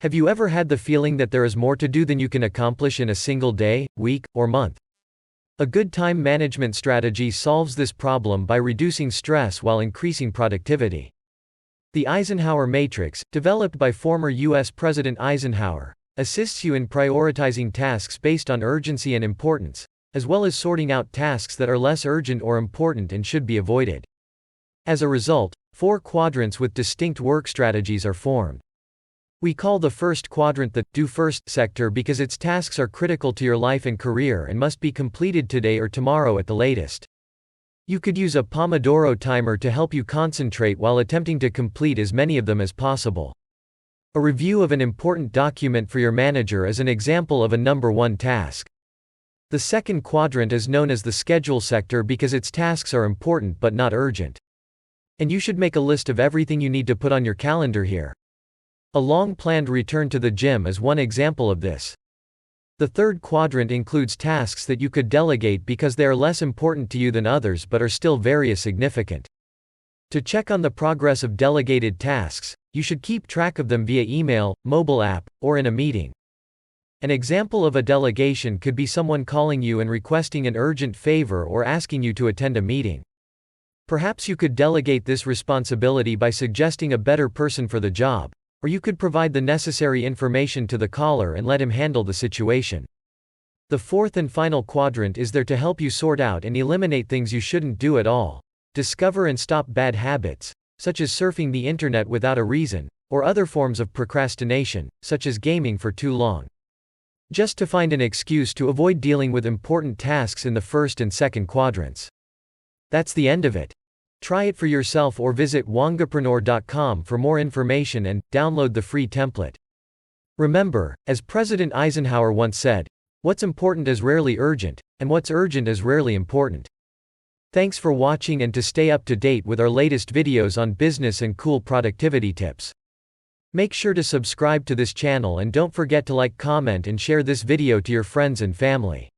Have you ever had the feeling that there is more to do than you can accomplish in a single day, week, or month? A good time management strategy solves this problem by reducing stress while increasing productivity. The Eisenhower Matrix, developed by former U.S. President Eisenhower, assists you in prioritizing tasks based on urgency and importance, as well as sorting out tasks that are less urgent or important and should be avoided. As a result, 4 quadrants with distinct work strategies are formed. We call the first quadrant the do first sector because its tasks are critical to your life and career and must be completed today or tomorrow at the latest. You could use a Pomodoro timer to help you concentrate while attempting to complete as many of them as possible. A review of an important document for your manager is an example of a number 1 task. The second quadrant is known as the schedule sector because its tasks are important but not urgent. And you should make a list of everything you need to put on your calendar here. A long-planned return to the gym is one example of this. The third quadrant includes tasks that you could delegate because they are less important to you than others but are still very significant. To check on the progress of delegated tasks, you should keep track of them via email, mobile app, or in a meeting. An example of a delegation could be someone calling you and requesting an urgent favor or asking you to attend a meeting. Perhaps you could delegate this responsibility by suggesting a better person for the job. Or you could provide the necessary information to the caller and let him handle the situation. The fourth and final quadrant is there to help you sort out and eliminate things you shouldn't do at all, discover and stop bad habits, such as surfing the internet without a reason, or other forms of procrastination, such as gaming for too long. Just to find an excuse to avoid dealing with important tasks in the first and second quadrants. That's the end of it. Try it for yourself or visit wongapreneur.com for more information and download the free template. Remember, as President Eisenhower once said, what's important is rarely urgent, and what's urgent is rarely important. Thanks for watching, and to stay up to date with our latest videos on business and cool productivity tips, make sure to subscribe to this channel and don't forget to like, comment and share this video to your friends and family.